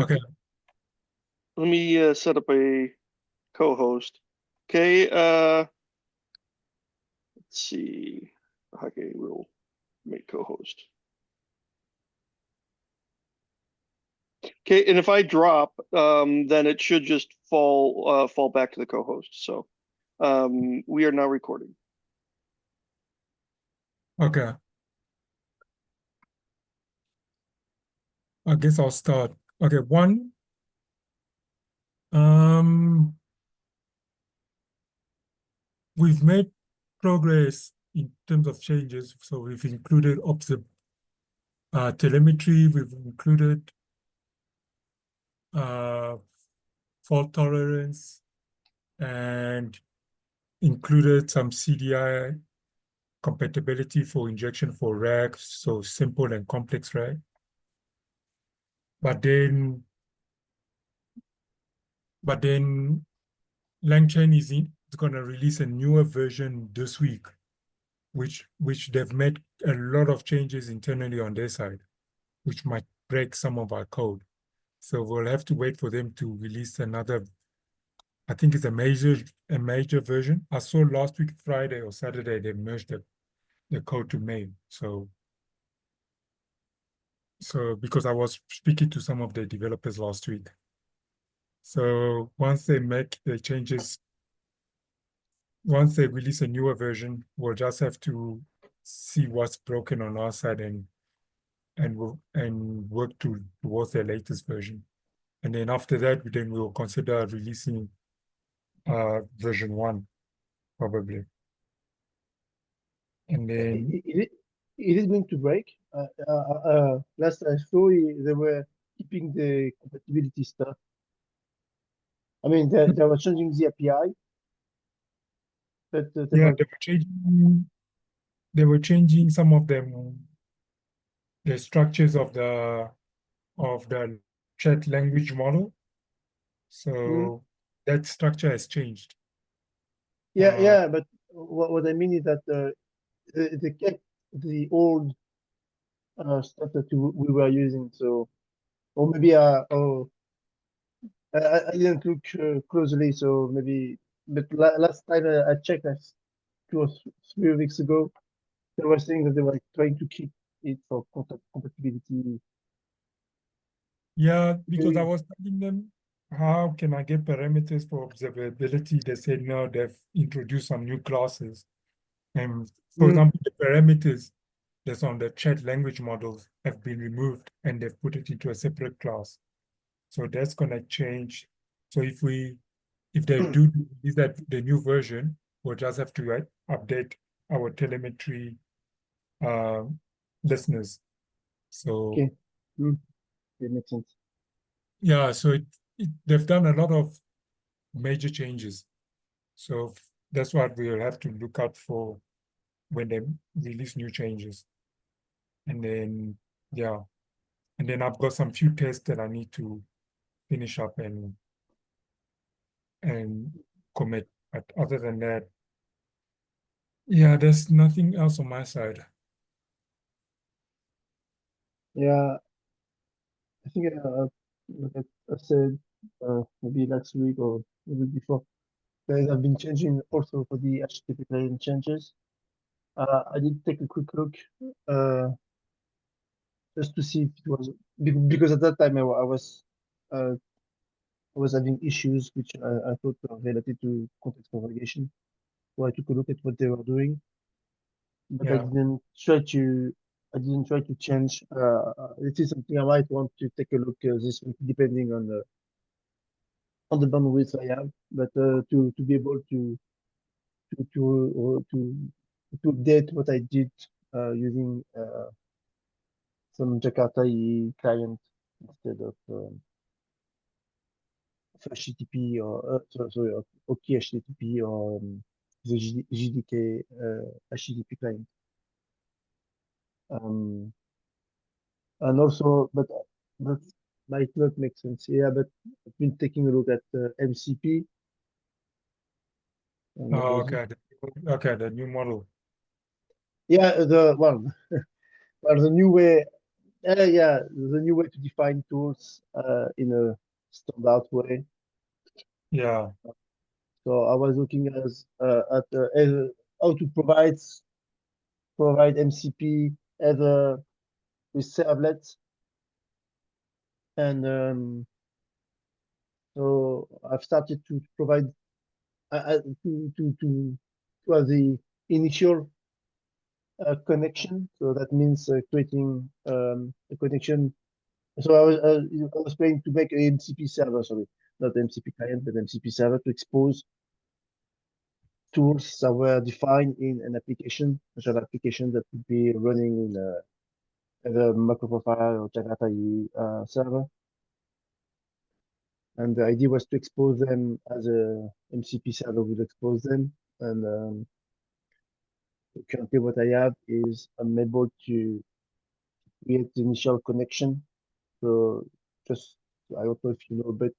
Okay. Let me set up a co-host. Okay, let's see. Okay, we'll make co-host. Okay, and if I drop, then it should just fall back to the co-host. So we are now recording. Okay. I guess I'll start. Okay, one. We've made progress in terms of changes. So we've included telemetry, we've included fault tolerance, and included some CDI compatibility for injection for racks, so simple and complex rack. But then Langchain is going to release a newer version this week, which they've made a lot of changes internally on their side, which might break some of our code. So we'll have to wait for them to release another. I think it's a major version. I saw last week Friday or Saturday they merged the code to main. So because I was speaking to some of the developers last week. So once they make the changes, once they release a newer version, we'll just have to see what's broken on our side and work towards the latest version. And then after that, then we'll consider releasing version 1, probably. And then It is going to break. Last I saw, they were keeping the compatibility stuff. I mean, they were changing the API. But yeah, they were changing some of them, the structures of the chat language model. So that structure has changed. Yeah, but what I mean is that they kept the old stuff that we were using. So, or maybe I didn't look closely. So maybe, but last time I checked, 2 or 3 weeks ago, they were saying that they were trying to keep it for compatibility. Yeah, because I was telling them, how can I get parameters for observability? They said, no, they've introduced some new classes. And for example, the parameters that's on the chat language models have been removed and they've put it into a separate class. So that's going to change. So if they do is that the new version, we'll just have to update our telemetry listeners. So Okay, that makes sense. yeah, so they've done a lot of major changes. So that's what we'll have to look out for when they release new changes. And then, yeah. And then I've got some few tests that I need to finish up and commit. But other than that, yeah, there's nothing else on my side. Yeah, I think like I said maybe last week or the week before, there have been changing also for the HTTP client changes. I did take a quick look just to see if it was because at that time uh, I was having issues which I thought were related to context propagation. So I took a look at what they were doing, but Yeah. I didn't try to change. This is something I might want to take a look this week, depending on the bandwidth I have. But to be able to update what I did using some Jakarta EE client instead of HTTP or sorry, OK HTTP or the JDK HTTP client. And also, but that might not make sense. Yeah, but I've been taking a look at MCP. Oh, okay. Okay, the new model. Yeah, well, the new way. Yeah, the new way to define tools in a standard way. Yeah, So I was looking at how to provide MCP either with servlets, and so I've started to provide to have the initial connection. So that means creating a connection. So I was planning to make an MCP server, sorry, not MCP client, but MCP server to expose tools that were defined in an application, such an application that would be running in either MicroProfile or Jakarta server. And the idea was to expose them as a MCP server would expose them. And currently what I have is I'm able to create the initial connection. So just, I don't know if you know, but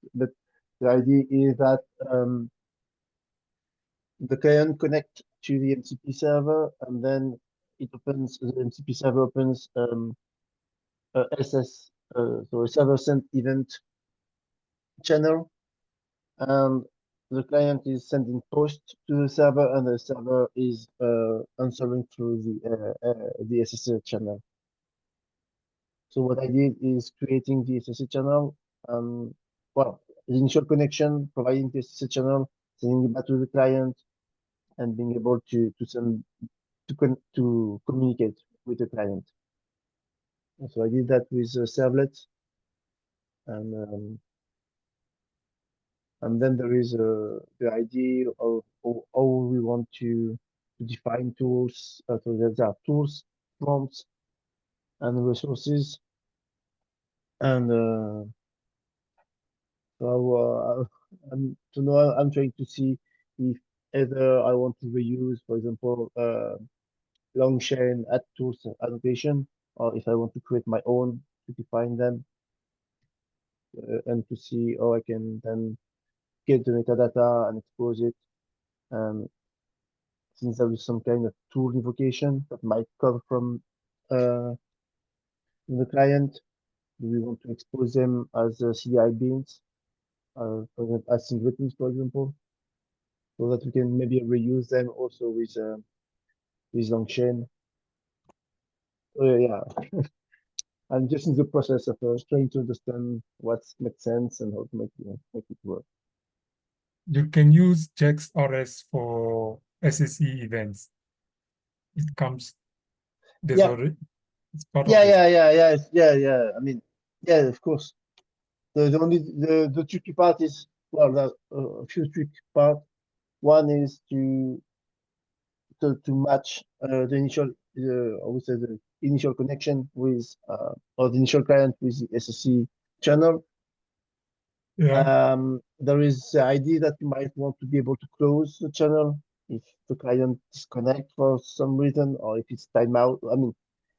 the idea is that the client connect to the MCP server, and then the MCP server opens SS, so a server sent event channel, and the client is sending post to the server, and the server is answering through the SSL channel. So what I did is creating the SSL channel, well, the initial connection, providing the SSL channel, sending it back to the client, and being able to communicate with the client. So I did that with servlet, and and then there is the idea of how we want to define tools. So there are tools, prompts, and resources. And I'm trying to see if either I want to reuse, for example, long chain add tools annotation, or if I want to create my own to define them, and to see how I can then get the metadata and expose it. Since there is some kind of tool invocation that might come uh, from the client, we want to expose them as CDI beans, for example, as singletons, for example, so that we can maybe reuse them also with Longchain. Yeah, I'm just in the process of trying to understand what makes sense and how to make it work. you can use JAX-RS for SSE events. It comes, there's Yeah, already, it's part of yeah, this. yeah, yeah, yeah, yeah. I mean, yeah, of course. The tricky part is, well, there's a few tricky parts. One is to match the initial, I would say the initial connection with, or the initial client with the SSC channel. Yeah, There is the idea that you might want to be able to close the channel if the client disconnect for some reason, or if it's timeout. I mean,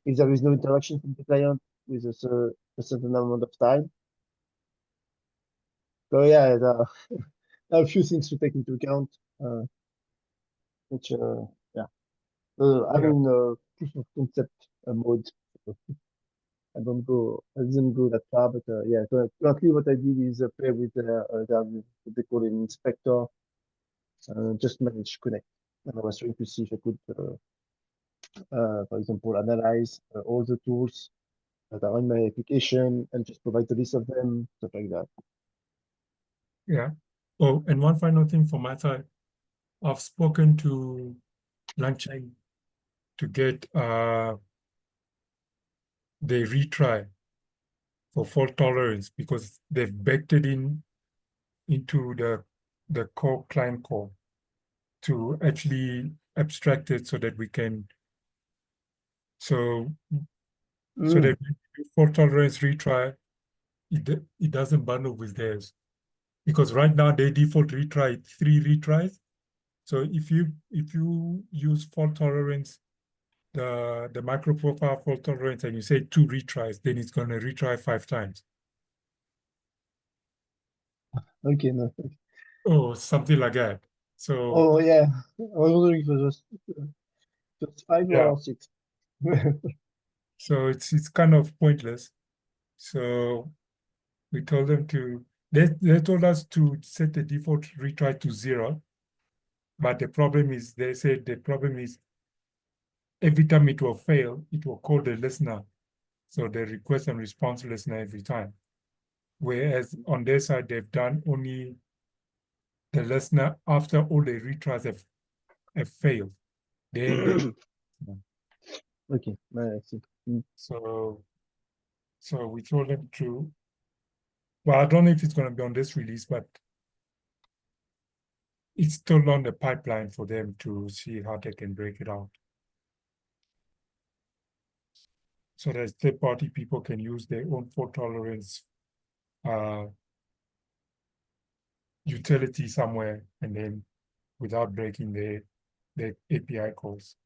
if there is no interaction from the client with a certain amount of time. So yeah, there are a few things to take into account, which yeah. I'm yeah, in proof of concept mode. So I didn't go that far, but yeah. So currently, what I did is play with what they call an inspector, just manage connect, and I was trying to see if I could, for example, analyze all the tools that are in my application and just provide the list of them, stuff like that. yeah. Oh, and one final thing from my side, I've spoken to Langchain to get the retry for fault tolerance because they've baked it into the core client core to actually abstract it so that we can so that when we do fault tolerance retry, it doesn't bundle with theirs. Because right now they default retry 3 retries. So if you use fault tolerance, the MicroProfile fault tolerance, and you say 2 retries, then it's going to retry 5 times. Okay, no. Or something like that. So Oh yeah, I was wondering if it was just 5 yeah, or 6. So it's kind of pointless. So we told them to, they told us to set the default retry to 0. But the problem is, they said the problem is every time it will fail, it will call the listener. So the request and response listener every time. Whereas on their side, they've done only the listener after all the retries have failed. Then they, Okay, I see. so we told them to, well, I don't know if it's going to be on this release, but it's still on the pipeline for them to see how they can break it out. So that third-party people can use their own fault tolerance utility somewhere, and then without breaking the API calls.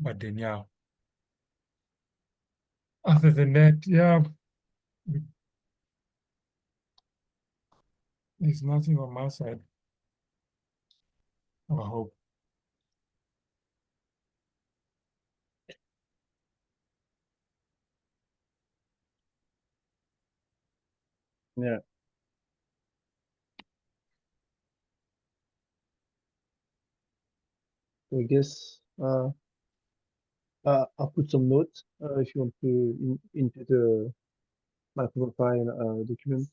But then, yeah. Other than that, yeah, there's nothing on my side. I hope. Yeah. So I guess I'll put some notes if you want to into the MicroProfile document,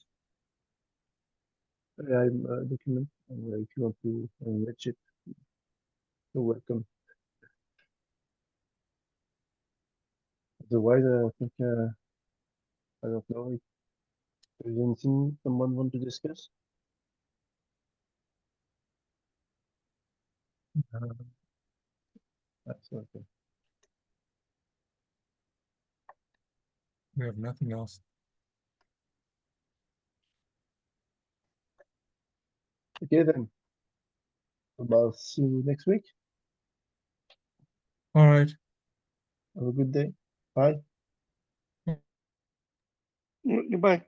AI document, if you want to enrich it, you're welcome. Otherwise, I think I don't know if there's anything someone want to discuss. That's okay. We have nothing else. Okay then. I'll see you next week. All right. Have a good day. Bye. Goodbye.